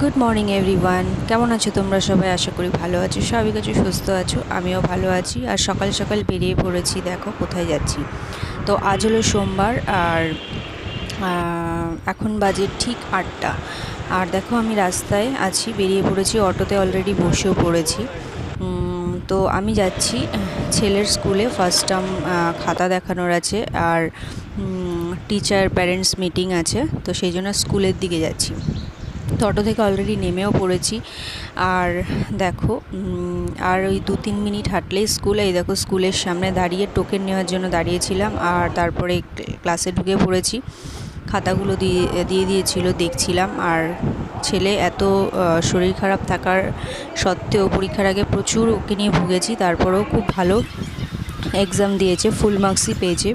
Good morning everyone, কেমন আছো তোমরা সবাই? আশা করি ভালো আছো, সবাই কাছে সুস্থ আছো, আমিও ভালো আছি। আর সকাল সকাল বেরিয়ে পড়েছি, দেখো কোথায় যাচ্ছি। তো আজ হলো সোমবার, আর এখন বাজে ঠিক 8টা। আর দেখো আমি রাস্তায় আছি, বেরিয়ে পড়েছি, অটোতে অলরেডি বসেও পড়েছি। তো আমি যাচ্ছি ছেলের স্কুলে, ফার্স্ট টার্ম খাতা দেখানোর আছে, আর টিচার প্যারেন্টস মিটিং আছে, তো সেই জন্য স্কুলের দিকে যাচ্ছি। তো অটো থেকে অলরেডি নেমেও পড়েছি। আর দেখো আর ওই 2-3 মিনিট হাঁটলেই স্কুল। এই দেখো স্কুলের সামনে দাঁড়িয়ে টোকেন নেওয়ার জন্য দাঁড়িয়েছিলাম, আর তারপরে ক্লাসে ঢুকে পড়েছি। খাতাগুলো দিয়ে দিয়েছিল, দেখছিলাম। আর ছেলে এত শরীর খারাপ থাকার সত্ত্বেও পরীক্ষার আগে প্রচুর ওকে নিয়ে ভুগেছি, তারপরেও খুব ভালো এক্সাম দিয়েছে, ফুল মার্কসই পেয়েছে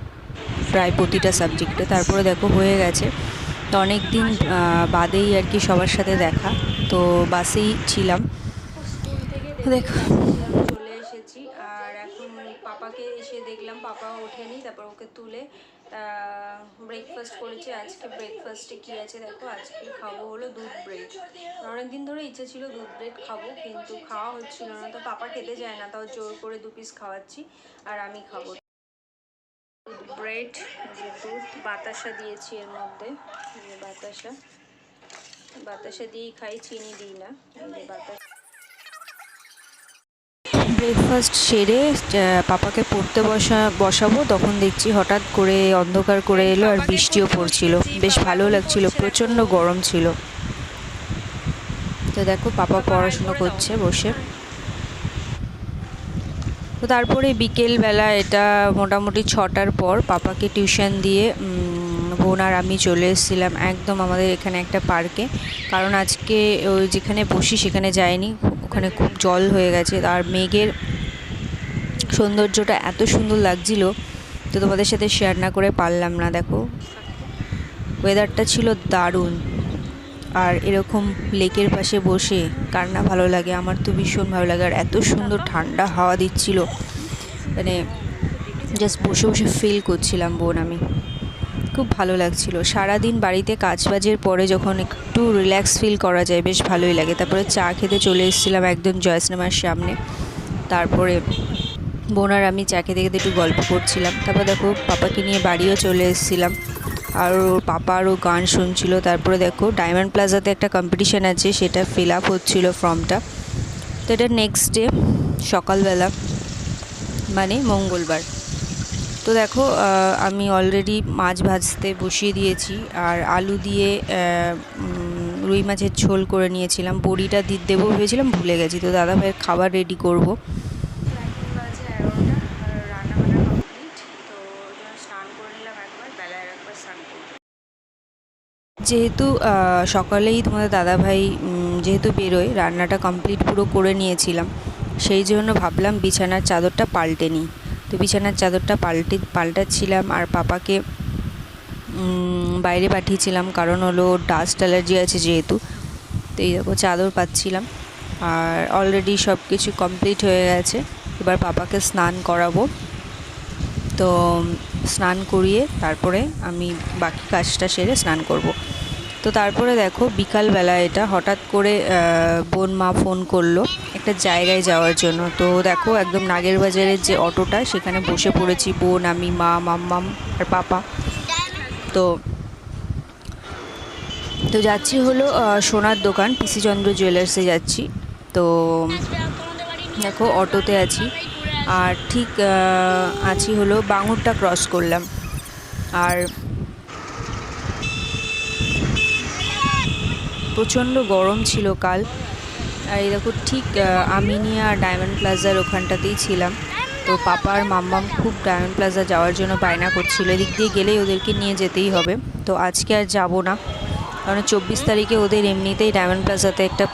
প্রায় প্রতিটা সাবজেক্টে। তারপরে দেখো হয়ে গেছে। তো অনেক দিন বাদেই আর কি সবার সাথে দেখা, তো বাসেই ছিলাম। দেখো চলে এসেছি, আর এখন পাপাকে এসে দেখলাম পাপা ওঠেনি, তারপর ওকে তুলে ব্রেকফাস্ট করেছি। আজকে ব্রেকফাস্টে কী আছে দেখো, আজকে খাবো হলো দুধ ব্রেড। অনেকদিন ধরে ইচ্ছে ছিল দুধ ব্রেড খাবো, কিন্তু খাওয়া হচ্ছিল না। তো পাপা খেতে যায় না, তাও জোর করে 2 পিস খাওয়াচ্ছি, আর আমি খাবো দুধ ব্রেড। দুধ বাতাসা দিয়েছি এর মধ্যে, বাতাসা দিয়েই খাই, চিনি দিই না। বাতাসা ব্রেকফাস্ট সেরে পাপাকে পড়তে বসাবো, তখন দেখছি হঠাৎ করে অন্ধকার করে এলো, আর বৃষ্টিও পড়ছিল। বেশ ভালো লাগছিল, প্রচণ্ড গরম ছিল। তো দেখো পাপা পড়াশুনো করছে বসে। তো তারপরে বিকেলবেলা, এটা মোটামুটি 6টার পর, পাপাকে টিউশন দিয়ে বোন আর আমি চলে এসেছিলাম একদম আমাদের এখানে একটা পার্কে। কারণ আজকে ওই যেখানে বসি সেখানে যায়নি, ওখানে খুব জল হয়ে গেছে। আর মেঘের সৌন্দর্যটা এত সুন্দর লাগছিল, তো তোমাদের সাথে শেয়ার না করে পারলাম না। দেখো ওয়েদারটা ছিল দারুণ, আর এরকম লেকের পাশে বসে কার না ভালো লাগে, আমার তো ভীষণ ভালো লাগে। আর এত সুন্দর ঠান্ডা হাওয়া দিচ্ছিল, মানে জাস্ট বসে বসে ফিল করছিলাম বোন আমি, খুব ভালো লাগছিল। সারাদিন বাড়িতে কাজবাজের পরে যখন একটু রিল্যাক্স ফিল করা যায়, বেশ ভালোই লাগে। তারপরে চা খেতে চলে এসেছিলাম একদম জয় সিনেমার সামনে। তারপরে বোন আর আমি চা খেতে খেতে একটু গল্প করছিলাম। তারপর দেখো পাপাকে নিয়ে বাড়িও চলে এসেছিলাম, আর ওর পাপা আরও গান শুনছিল। তারপরে দেখো ডায়মন্ড প্লাজাতে একটা কম্পিটিশান আছে, সেটা ফিল আপ হচ্ছিল ফর্মটা। তো এটা নেক্সট ডে সকালবেলা, মানে মঙ্গলবার। তো দেখো আমি অলরেডি মাছ ভাজতে বসিয়ে দিয়েছি, আর আলু দিয়ে রুই মাছের ঝোল করে নিয়েছিলাম। বড়িটা দেবো ভেবেছিলাম, ভুলে গেছি। তো দাদা ভাইয়ের খাবার রেডি করব। যেহেতু সকালেই তোমাদের দাদাভাই যেহেতু বেরোয়, রান্নাটা কমপ্লিট পুরো করে নিয়েছিলাম, সেই জন্য ভাবলাম বিছানার চাদরটা পাল্টে নিই। তো বিছানার চাদরটা পাল্টাচ্ছিলাম, আর পাপাকে বাইরে পাঠিয়েছিলাম, কারণ হলো ডাস্ট অ্যালার্জি আছে যেহেতু। তো এই দেখো চাদর পাচ্ছিলাম, আর অলরেডি সব কিছু কমপ্লিট হয়ে গেছে। এবার পাপাকে স্নান করাবো। তো স্নান করিয়ে তারপরে আমি বাকি কাজটা সেরে স্নান করব। তো তারপরে দেখো বিকালবেলা, এটা হঠাৎ করে বোন মা ফোন করলো একটা জায়গায় যাওয়ার জন্য। তো দেখো একদম নাগেরবাজারের যে অটোটা, সেখানে বসে পড়েছি বোন, আমি, মা, মাম্মাম আর পাপা। তো তো যাচ্ছি হলো সোনার দোকান পিসি চন্দ্র জুয়েলার্সে যাচ্ছি। তো দেখো অটোতে আছি, আর ঠিক আছি হলো বাঙুরটা ক্রস করলাম। আর প্রচণ্ড গরম ছিল কাল। আর এই দেখো ঠিক আমিনিয়া ডায়মন্ড প্লাজার ওখানটাতেই ছিলাম। তো পাপা আর মাম্মাম খুব ডায়মন্ড প্লাজা যাওয়ার জন্য বায়না করছিল, এদিক দিয়ে গেলেই ওদেরকে নিয়ে যেতেই হবে। তো আজকে আর যাব না, কারণ 24 তারিখে ওদের এমনিতেই ডায়মন্ড প্লাজাতে একটা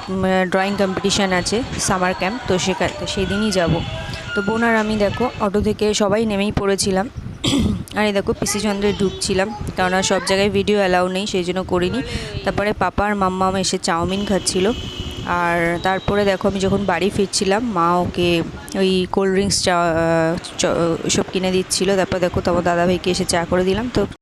ড্রয়িং কম্পিটিশান আছে, সামার ক্যাম্প। তো সেই দিনই যাব। তো বোন আর আমি দেখো অটো থেকে সবাই নেমেই পড়েছিলাম। আর এই দেখো পিসি চন্দ্রে ঢুকছিলাম, কেননা সব জায়গায় ভিডিও অ্যালাউ নেই, সেই জন্য করিনি। তারপরে পাপা আর মাম্মাম এসে চাউমিন খাচ্ছিল। আর তারপরে দেখো আমি যখন বাড়ি ফিরছিলাম, মা ওকে ওই কোল্ড ড্রিঙ্কস চা সব কিনে দিচ্ছিলো। তারপর দেখো তোমার দাদাভাইকে এসে চা করে দিলাম। তো